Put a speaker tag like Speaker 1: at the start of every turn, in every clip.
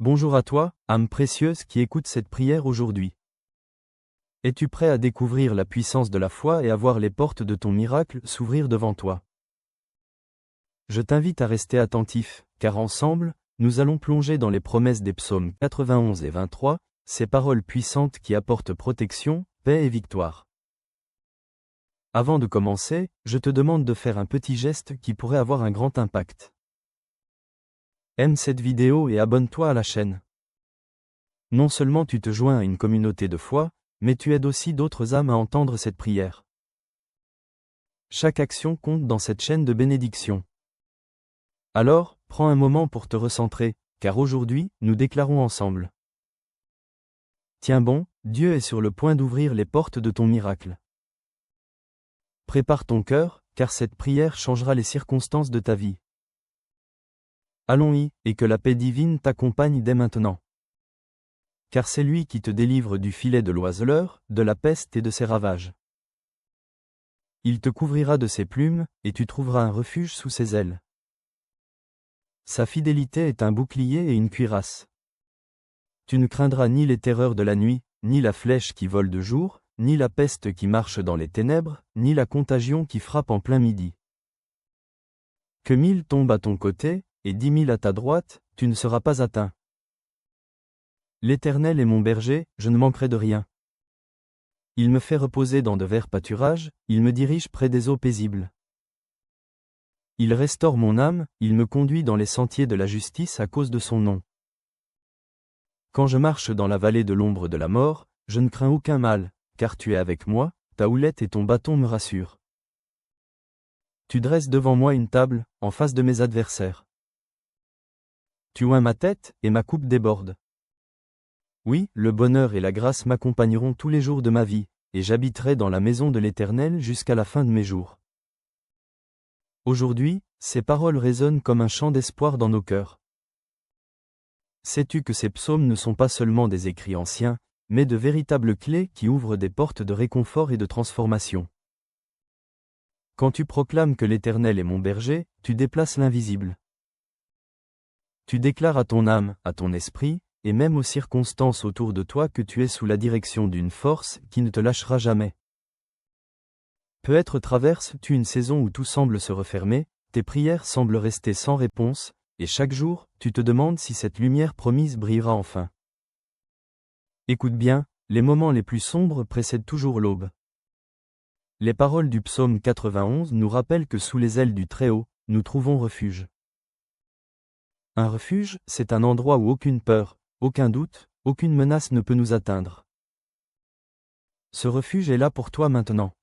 Speaker 1: Bonjour à toi, âme précieuse qui écoute cette prière aujourd'hui. Es-tu prêt à découvrir la puissance de la foi et à voir les portes de ton miracle s'ouvrir devant toi? Je t'invite à rester attentif, car ensemble, nous allons plonger dans les promesses des psaumes 91 et 23, ces paroles puissantes qui apportent protection, paix et victoire. Avant de commencer, je te demande de faire un petit geste qui pourrait avoir un grand impact. Aime cette vidéo et abonne-toi à la chaîne. Non seulement tu te joins à une communauté de foi, mais tu aides aussi d'autres âmes à entendre cette prière. Chaque action compte dans cette chaîne de bénédiction. Alors, prends un moment pour te recentrer, car aujourd'hui, nous déclarons ensemble. Tiens bon, Dieu est sur le point d'ouvrir les portes de ton miracle. Prépare ton cœur, car cette prière changera les circonstances de ta vie. Allons-y, et que la paix divine t'accompagne dès maintenant. Car c'est lui qui te délivre du filet de l'oiseleur, de la peste et de ses ravages. Il te couvrira de ses plumes, et tu trouveras un refuge sous ses ailes. Sa fidélité est un bouclier et une cuirasse. Tu ne craindras ni les terreurs de la nuit, ni la flèche qui vole de jour, ni la peste qui marche dans les ténèbres, ni la contagion qui frappe en plein midi. Que 1000 tombent à ton côté, et 10 000 à ta droite, tu ne seras pas atteint. L'Éternel est mon berger, je ne manquerai de rien. Il me fait reposer dans de verts pâturages, il me dirige près des eaux paisibles. Il restaure mon âme, il me conduit dans les sentiers de la justice à cause de son nom. Quand je marche dans la vallée de l'ombre de la mort, je ne crains aucun mal, car tu es avec moi, ta houlette et ton bâton me rassurent. Tu dresses devant moi une table, en face de mes adversaires. Tu oins ma tête, et ma coupe déborde. Oui, le bonheur et la grâce m'accompagneront tous les jours de ma vie, et j'habiterai dans la maison de l'Éternel jusqu'à la fin de mes jours. Aujourd'hui, ces paroles résonnent comme un chant d'espoir dans nos cœurs. Sais-tu que ces psaumes ne sont pas seulement des écrits anciens, mais de véritables clés qui ouvrent des portes de réconfort et de transformation. Quand tu proclames que l'Éternel est mon berger, tu déplaces l'invisible. Tu déclares à ton âme, à ton esprit, et même aux circonstances autour de toi que tu es sous la direction d'une force qui ne te lâchera jamais. Peut-être traverses-tu une saison où tout semble se refermer, tes prières semblent rester sans réponse, et chaque jour, tu te demandes si cette lumière promise brillera enfin. Écoute bien, les moments les plus sombres précèdent toujours l'aube. Les paroles du psaume 91 nous rappellent que sous les ailes du Très-Haut, nous trouvons refuge. Un refuge, c'est un endroit où aucune peur, aucun doute, aucune menace ne peut nous atteindre. Ce refuge est là pour toi maintenant.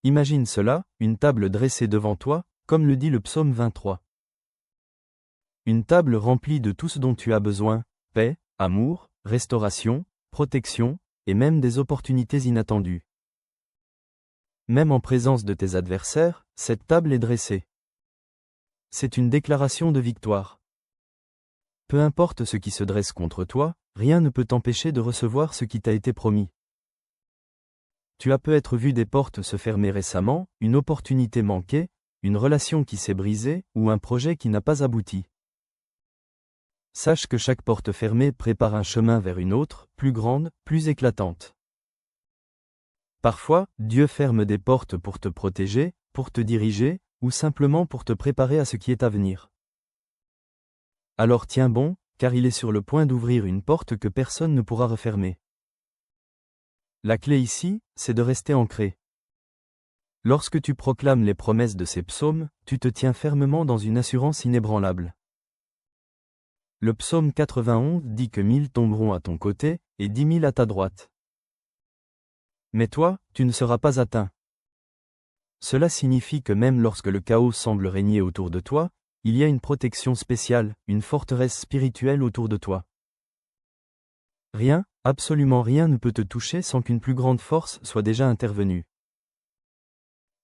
Speaker 1: Imagine cela, une table dressée devant toi, comme le dit le psaume 23. Une table remplie de tout ce dont tu as besoin, paix, amour, restauration, protection, et même des opportunités inattendues. Même en présence de tes adversaires, cette table est dressée. C'est une déclaration de victoire. Peu importe ce qui se dresse contre toi, rien ne peut t'empêcher de recevoir ce qui t'a été promis. Tu as peut-être vu des portes se fermer récemment, une opportunité manquée, une relation qui s'est brisée, ou un projet qui n'a pas abouti. Sache que chaque porte fermée prépare un chemin vers une autre, plus grande, plus éclatante. Parfois, Dieu ferme des portes pour te protéger, pour te diriger, ou simplement pour te préparer à ce qui est à venir. Alors tiens bon, car il est sur le point d'ouvrir une porte que personne ne pourra refermer. La clé ici, c'est de rester ancré. Lorsque tu proclames les promesses de ces psaumes, tu te tiens fermement dans une assurance inébranlable. Le psaume 91 dit que 1000 tomberont à ton côté, et 10 000 à ta droite. Mais toi, tu ne seras pas atteint. Cela signifie que même lorsque le chaos semble régner autour de toi, il y a une protection spéciale, une forteresse spirituelle autour de toi. Rien, absolument rien ne peut te toucher sans qu'une plus grande force soit déjà intervenue.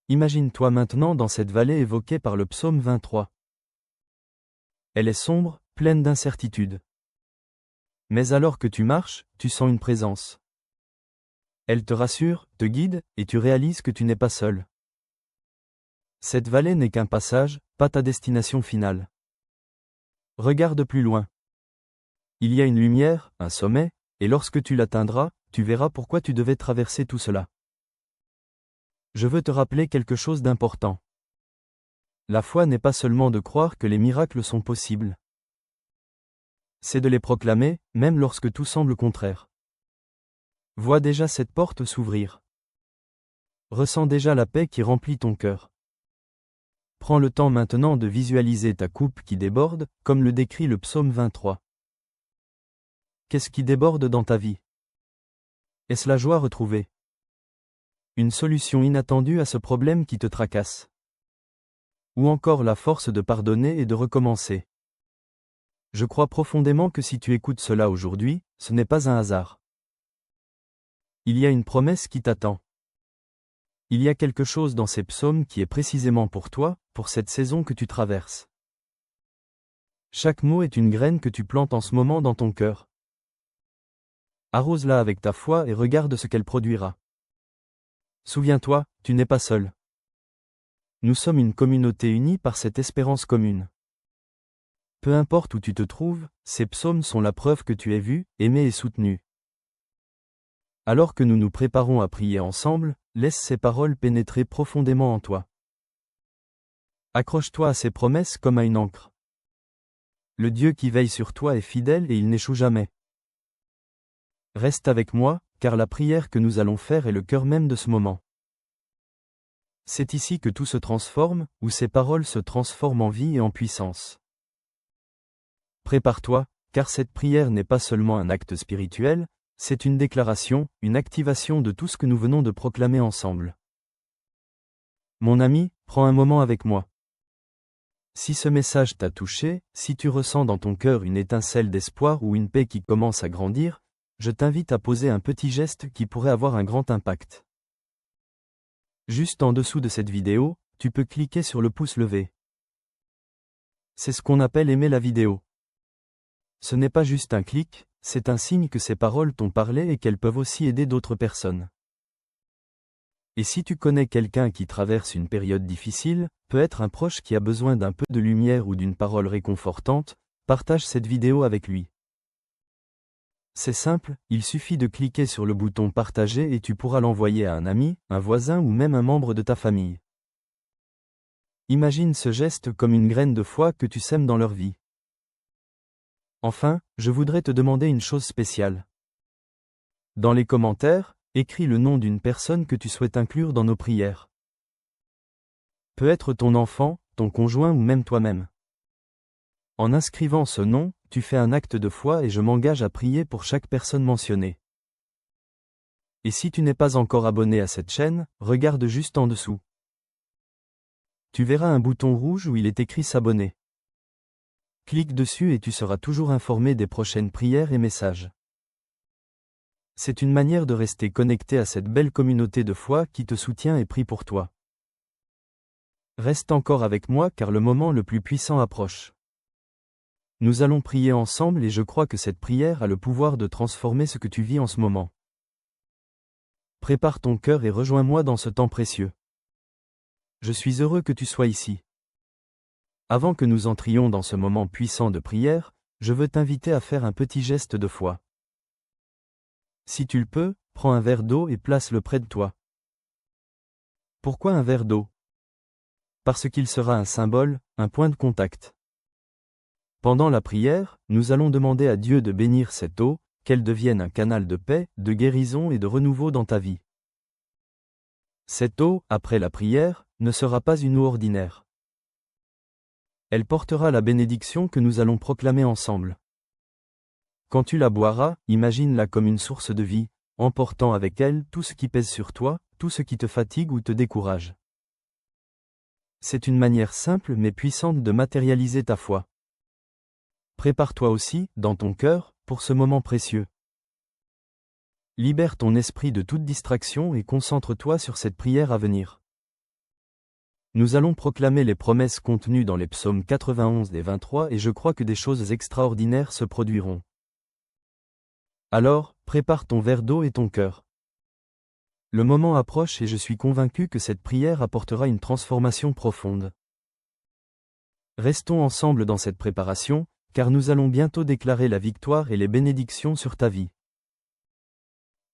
Speaker 1: Imagine-toi maintenant dans cette vallée évoquée par le psaume 23. Elle est sombre, pleine d'incertitudes. Mais alors que tu marches, tu sens une présence. Elle te rassure, te guide, et tu réalises que tu n'es pas seul. Cette vallée n'est qu'un passage, pas ta destination finale. Regarde plus loin. Il y a une lumière, un sommet, et lorsque tu l'atteindras, tu verras pourquoi tu devais traverser tout cela. Je veux te rappeler quelque chose d'important. La foi n'est pas seulement de croire que les miracles sont possibles. C'est de les proclamer, même lorsque tout semble contraire. Vois déjà cette porte s'ouvrir. Ressens déjà la paix qui remplit ton cœur. Prends le temps maintenant de visualiser ta coupe qui déborde, comme le décrit le psaume 23. Qu'est-ce qui déborde dans ta vie? Est-ce la joie retrouvée? Une solution inattendue à ce problème qui te tracasse? Ou encore la force de pardonner et de recommencer? Je crois profondément que si tu écoutes cela aujourd'hui, ce n'est pas un hasard. Il y a une promesse qui t'attend. Il y a quelque chose dans ces psaumes qui est précisément pour toi, pour cette saison que tu traverses. Chaque mot est une graine que tu plantes en ce moment dans ton cœur. Arrose-la avec ta foi et regarde ce qu'elle produira. Souviens-toi, tu n'es pas seul. Nous sommes une communauté unie par cette espérance commune. Peu importe où tu te trouves, ces psaumes sont la preuve que tu es vu, aimé et soutenu. Alors que nous nous préparons à prier ensemble, laisse ces paroles pénétrer profondément en toi. Accroche-toi à ces promesses comme à une ancre. Le Dieu qui veille sur toi est fidèle et il n'échoue jamais. Reste avec moi, car la prière que nous allons faire est le cœur même de ce moment. C'est ici que tout se transforme, où ces paroles se transforment en vie et en puissance. Prépare-toi, car cette prière n'est pas seulement un acte spirituel, c'est une déclaration, une activation de tout ce que nous venons de proclamer ensemble. Mon ami, prends un moment avec moi. Si ce message t'a touché, si tu ressens dans ton cœur une étincelle d'espoir ou une paix qui commence à grandir, je t'invite à poser un petit geste qui pourrait avoir un grand impact. Juste en dessous de cette vidéo, tu peux cliquer sur le pouce levé. C'est ce qu'on appelle aimer la vidéo. Ce n'est pas juste un clic, c'est un signe que ces paroles t'ont parlé et qu'elles peuvent aussi aider d'autres personnes. Et si tu connais quelqu'un qui traverse une période difficile, peut-être un proche qui a besoin d'un peu de lumière ou d'une parole réconfortante, partage cette vidéo avec lui. C'est simple, il suffit de cliquer sur le bouton partager et tu pourras l'envoyer à un ami, un voisin ou même un membre de ta famille. Imagine ce geste comme une graine de foi que tu sèmes dans leur vie. Enfin, je voudrais te demander une chose spéciale. Dans les commentaires, écris le nom d'une personne que tu souhaites inclure dans nos prières. Peut être ton enfant, ton conjoint ou même toi-même. En inscrivant ce nom, tu fais un acte de foi et je m'engage à prier pour chaque personne mentionnée. Et si tu n'es pas encore abonné à cette chaîne, regarde juste en dessous. Tu verras un bouton rouge où il est écrit s'abonner. Clique dessus et tu seras toujours informé des prochaines prières et messages. C'est une manière de rester connecté à cette belle communauté de foi qui te soutient et prie pour toi. Reste encore avec moi car le moment le plus puissant approche. Nous allons prier ensemble et je crois que cette prière a le pouvoir de transformer ce que tu vis en ce moment. Prépare ton cœur et rejoins-moi dans ce temps précieux. Je suis heureux que tu sois ici. Avant que nous entrions dans ce moment puissant de prière, je veux t'inviter à faire un petit geste de foi. Si tu le peux, prends un verre d'eau et place-le près de toi. Pourquoi un verre d'eau? Parce qu'il sera un symbole, un point de contact. Pendant la prière, nous allons demander à Dieu de bénir cette eau, qu'elle devienne un canal de paix, de guérison et de renouveau dans ta vie. Cette eau, après la prière, ne sera pas une eau ordinaire. Elle portera la bénédiction que nous allons proclamer ensemble. Quand tu la boiras, imagine-la comme une source de vie, emportant avec elle tout ce qui pèse sur toi, tout ce qui te fatigue ou te décourage. C'est une manière simple mais puissante de matérialiser ta foi. Prépare-toi aussi, dans ton cœur, pour ce moment précieux. Libère ton esprit de toute distraction et concentre-toi sur cette prière à venir. Nous allons proclamer les promesses contenues dans les psaumes 91 et 23 et je crois que des choses extraordinaires se produiront. Alors, prépare ton verre d'eau et ton cœur. Le moment approche et je suis convaincu que cette prière apportera une transformation profonde. Restons ensemble dans cette préparation, car nous allons bientôt déclarer la victoire et les bénédictions sur ta vie.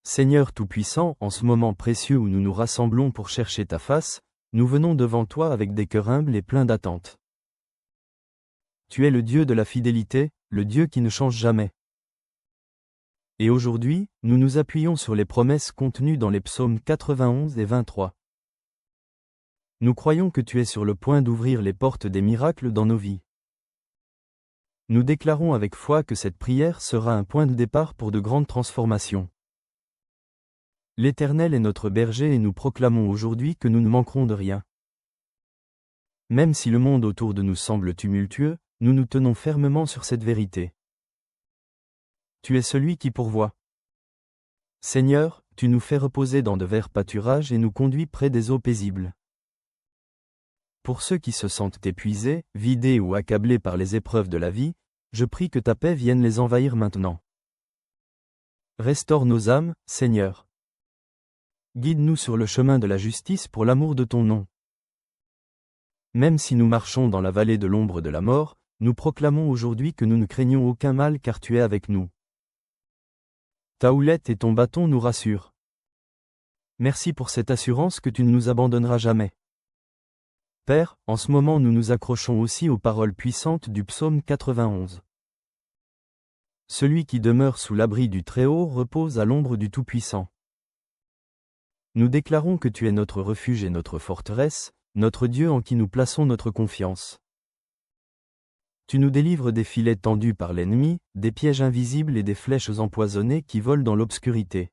Speaker 1: Seigneur Tout-Puissant, en ce moment précieux où nous nous rassemblons pour chercher ta face, nous venons devant toi avec des cœurs humbles et pleins d'attente. Tu es le Dieu de la fidélité, le Dieu qui ne change jamais. Et aujourd'hui, nous nous appuyons sur les promesses contenues dans les psaumes 91 et 23. Nous croyons que tu es sur le point d'ouvrir les portes des miracles dans nos vies. Nous déclarons avec foi que cette prière sera un point de départ pour de grandes transformations. L'Éternel est notre berger et nous proclamons aujourd'hui que nous ne manquerons de rien. Même si le monde autour de nous semble tumultueux, nous nous tenons fermement sur cette vérité. Tu es celui qui pourvoit. Seigneur, tu nous fais reposer dans de verts pâturages et nous conduis près des eaux paisibles. Pour ceux qui se sentent épuisés, vidés ou accablés par les épreuves de la vie, je prie que ta paix vienne les envahir maintenant. Restaure nos âmes, Seigneur. Guide-nous sur le chemin de la justice pour l'amour de ton nom. Même si nous marchons dans la vallée de l'ombre de la mort, nous proclamons aujourd'hui que nous ne craignons aucun mal car tu es avec nous. Ta houlette et ton bâton nous rassurent. Merci pour cette assurance que tu ne nous abandonneras jamais. Père, en ce moment nous nous accrochons aussi aux paroles puissantes du psaume 91. Celui qui demeure sous l'abri du Très-Haut repose à l'ombre du Tout-Puissant. Nous déclarons que tu es notre refuge et notre forteresse, notre Dieu en qui nous plaçons notre confiance. Tu nous délivres des filets tendus par l'ennemi, des pièges invisibles et des flèches empoisonnées qui volent dans l'obscurité.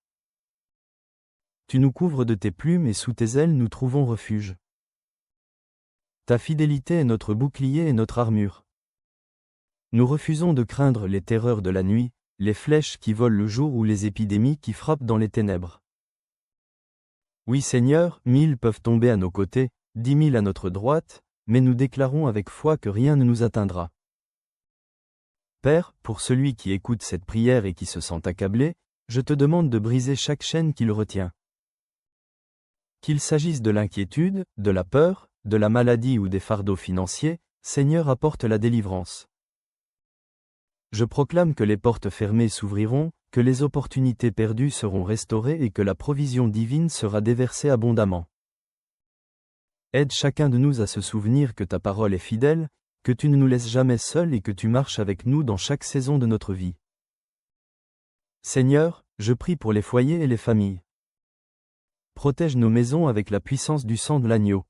Speaker 1: Tu nous couvres de tes plumes et sous tes ailes nous trouvons refuge. Ta fidélité est notre bouclier et notre armure. Nous refusons de craindre les terreurs de la nuit, les flèches qui volent le jour ou les épidémies qui frappent dans les ténèbres. Oui Seigneur, 1000 peuvent tomber à nos côtés, 10 000 à notre droite, mais nous déclarons avec foi que rien ne nous atteindra. Père, pour celui qui écoute cette prière et qui se sent accablé, je te demande de briser chaque chaîne qui le retient. Qu'il s'agisse de l'inquiétude, de la peur, de la maladie ou des fardeaux financiers, Seigneur apporte la délivrance. Je proclame que les portes fermées s'ouvriront, que les opportunités perdues seront restaurées et que la provision divine sera déversée abondamment. Aide chacun de nous à se souvenir que ta parole est fidèle, que tu ne nous laisses jamais seuls et que tu marches avec nous dans chaque saison de notre vie. Seigneur, je prie pour les foyers et les familles. Protège nos maisons avec la puissance du sang de l'agneau.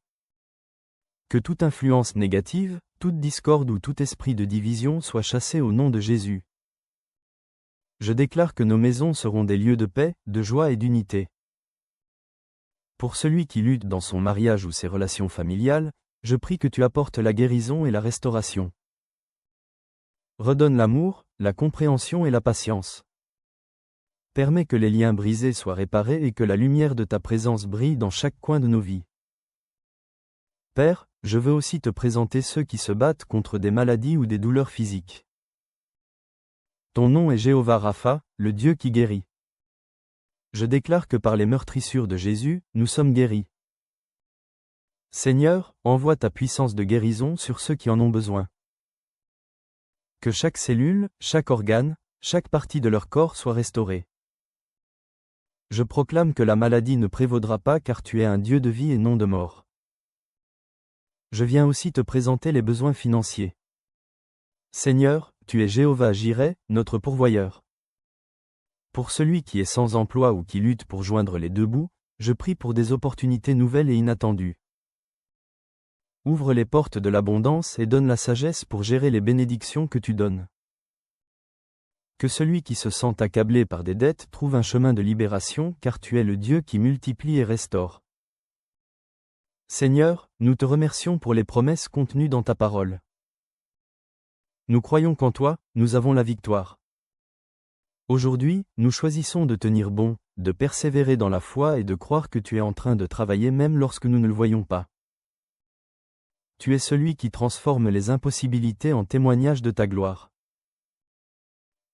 Speaker 1: Que toute influence négative, toute discorde ou tout esprit de division soit chassé au nom de Jésus. Je déclare que nos maisons seront des lieux de paix, de joie et d'unité. Pour celui qui lutte dans son mariage ou ses relations familiales, je prie que tu apportes la guérison et la restauration. Redonne l'amour, la compréhension et la patience. Permets que les liens brisés soient réparés et que la lumière de ta présence brille dans chaque coin de nos vies. Père, je veux aussi te présenter ceux qui se battent contre des maladies ou des douleurs physiques. Ton nom est Jéhovah Rapha, le Dieu qui guérit. Je déclare que par les meurtrissures de Jésus, nous sommes guéris. Seigneur, envoie ta puissance de guérison sur ceux qui en ont besoin. Que chaque cellule, chaque organe, chaque partie de leur corps soit restaurée. Je proclame que la maladie ne prévaudra pas car tu es un Dieu de vie et non de mort. Je viens aussi te présenter les besoins financiers. Seigneur, tu es Jéhovah Jireh, notre pourvoyeur. Pour celui qui est sans emploi ou qui lutte pour joindre les deux bouts, je prie pour des opportunités nouvelles et inattendues. Ouvre les portes de l'abondance et donne la sagesse pour gérer les bénédictions que tu donnes. Que celui qui se sent accablé par des dettes trouve un chemin de libération car tu es le Dieu qui multiplie et restaure. Seigneur, nous te remercions pour les promesses contenues dans ta parole. Nous croyons qu'en toi, nous avons la victoire. Aujourd'hui, nous choisissons de tenir bon, de persévérer dans la foi et de croire que tu es en train de travailler même lorsque nous ne le voyons pas. Tu es celui qui transforme les impossibilités en témoignages de ta gloire.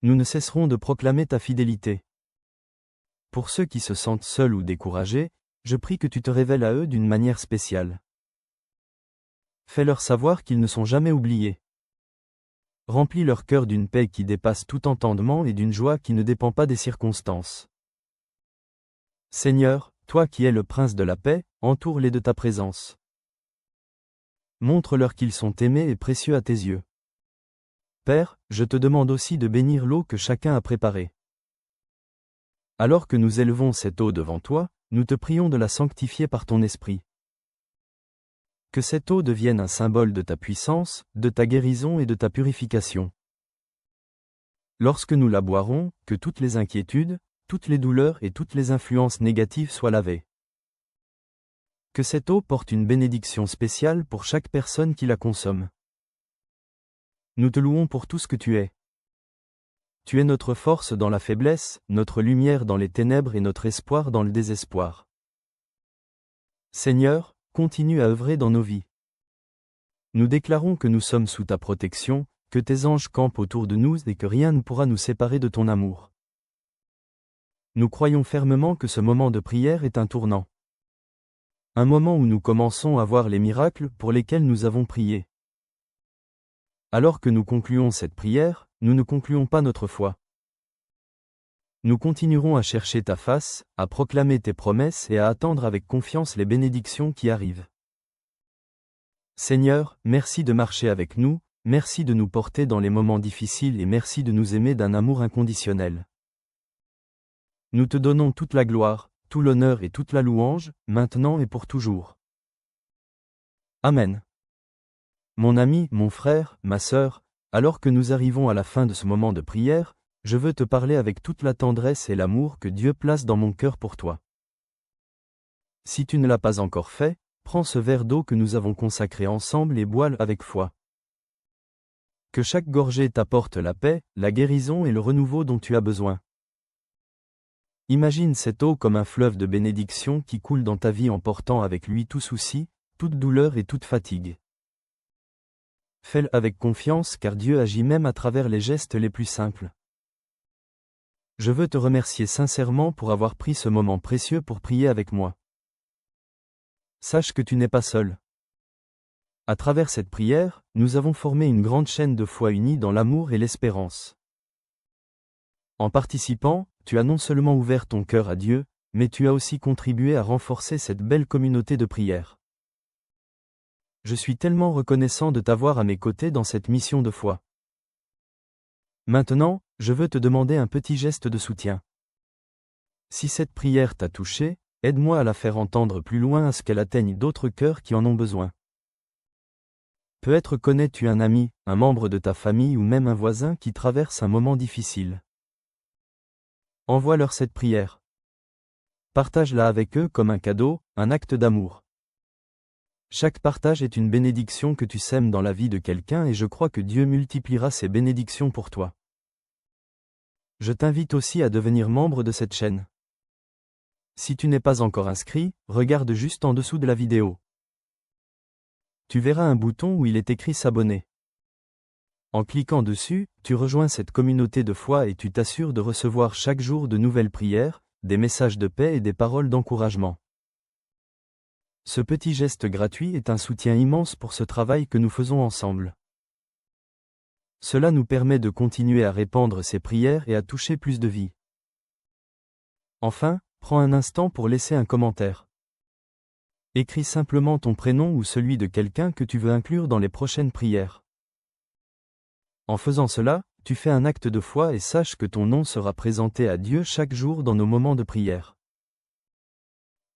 Speaker 1: Nous ne cesserons de proclamer ta fidélité. Pour ceux qui se sentent seuls ou découragés, je prie que tu te révèles à eux d'une manière spéciale. Fais-leur savoir qu'ils ne sont jamais oubliés. Remplis leur cœur d'une paix qui dépasse tout entendement et d'une joie qui ne dépend pas des circonstances. Seigneur, toi qui es le prince de la paix, entoure-les de ta présence. Montre-leur qu'ils sont aimés et précieux à tes yeux. Père, je te demande aussi de bénir l'eau que chacun a préparée. Alors que nous élevons cette eau devant toi, nous te prions de la sanctifier par ton esprit. Que cette eau devienne un symbole de ta puissance, de ta guérison et de ta purification. Lorsque nous la boirons, que toutes les inquiétudes, toutes les douleurs et toutes les influences négatives soient lavées. Que cette eau porte une bénédiction spéciale pour chaque personne qui la consomme. Nous te louons pour tout ce que tu es. Tu es notre force dans la faiblesse, notre lumière dans les ténèbres et notre espoir dans le désespoir. Seigneur, continue à œuvrer dans nos vies. Nous déclarons que nous sommes sous ta protection, que tes anges campent autour de nous et que rien ne pourra nous séparer de ton amour. Nous croyons fermement que ce moment de prière est un tournant. Un moment où nous commençons à voir les miracles pour lesquels nous avons prié. Alors que nous concluons cette prière, nous ne concluons pas notre foi. Nous continuerons à chercher ta face, à proclamer tes promesses et à attendre avec confiance les bénédictions qui arrivent. Seigneur, merci de marcher avec nous, merci de nous porter dans les moments difficiles et merci de nous aimer d'un amour inconditionnel. Nous te donnons toute la gloire, tout l'honneur et toute la louange, maintenant et pour toujours. Amen. Mon ami, mon frère, ma sœur, alors que nous arrivons à la fin de ce moment de prière, je veux te parler avec toute la tendresse et l'amour que Dieu place dans mon cœur pour toi. Si tu ne l'as pas encore fait, prends ce verre d'eau que nous avons consacré ensemble et bois-le avec foi. Que chaque gorgée t'apporte la paix, la guérison et le renouveau dont tu as besoin. Imagine cette eau comme un fleuve de bénédiction qui coule dans ta vie en portant avec lui tout souci, toute douleur et toute fatigue. Fais-le avec confiance car Dieu agit même à travers les gestes les plus simples. Je veux te remercier sincèrement pour avoir pris ce moment précieux pour prier avec moi. Sache que tu n'es pas seul. À travers cette prière, nous avons formé une grande chaîne de foi unie dans l'amour et l'espérance. En participant, tu as non seulement ouvert ton cœur à Dieu, mais tu as aussi contribué à renforcer cette belle communauté de prière. Je suis tellement reconnaissant de t'avoir à mes côtés dans cette mission de foi. Maintenant, je veux te demander un petit geste de soutien. Si cette prière t'a touché, aide-moi à la faire entendre plus loin à ce qu'elle atteigne d'autres cœurs qui en ont besoin. Peut-être connais-tu un ami, un membre de ta famille ou même un voisin qui traverse un moment difficile. Envoie-leur cette prière. Partage-la avec eux comme un cadeau, un acte d'amour. Chaque partage est une bénédiction que tu sèmes dans la vie de quelqu'un et je crois que Dieu multipliera ces bénédictions pour toi. Je t'invite aussi à devenir membre de cette chaîne. Si tu n'es pas encore inscrit, regarde juste en dessous de la vidéo. Tu verras un bouton où il est écrit s'abonner. En cliquant dessus, tu rejoins cette communauté de foi et tu t'assures de recevoir chaque jour de nouvelles prières, des messages de paix et des paroles d'encouragement. Ce petit geste gratuit est un soutien immense pour ce travail que nous faisons ensemble. Cela nous permet de continuer à répandre ces prières et à toucher plus de vies. Enfin, prends un instant pour laisser un commentaire. Écris simplement ton prénom ou celui de quelqu'un que tu veux inclure dans les prochaines prières. En faisant cela, tu fais un acte de foi et sache que ton nom sera présenté à Dieu chaque jour dans nos moments de prière.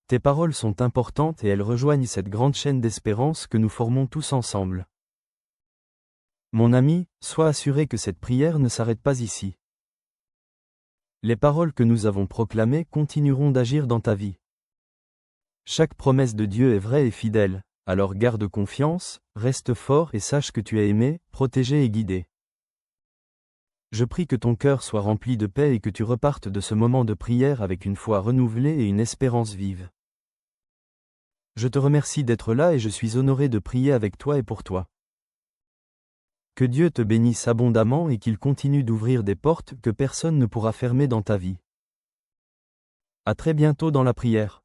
Speaker 1: Tes paroles sont importantes et elles rejoignent cette grande chaîne d'espérance que nous formons tous ensemble. Mon ami, sois assuré que cette prière ne s'arrête pas ici. Les paroles que nous avons proclamées continueront d'agir dans ta vie. Chaque promesse de Dieu est vraie et fidèle, alors garde confiance, reste fort et sache que tu es aimé, protégé et guidé. Je prie que ton cœur soit rempli de paix et que tu repartes de ce moment de prière avec une foi renouvelée et une espérance vive. Je te remercie d'être là et je suis honoré de prier avec toi et pour toi. Que Dieu te bénisse abondamment et qu'il continue d'ouvrir des portes que personne ne pourra fermer dans ta vie. À très bientôt dans la prière.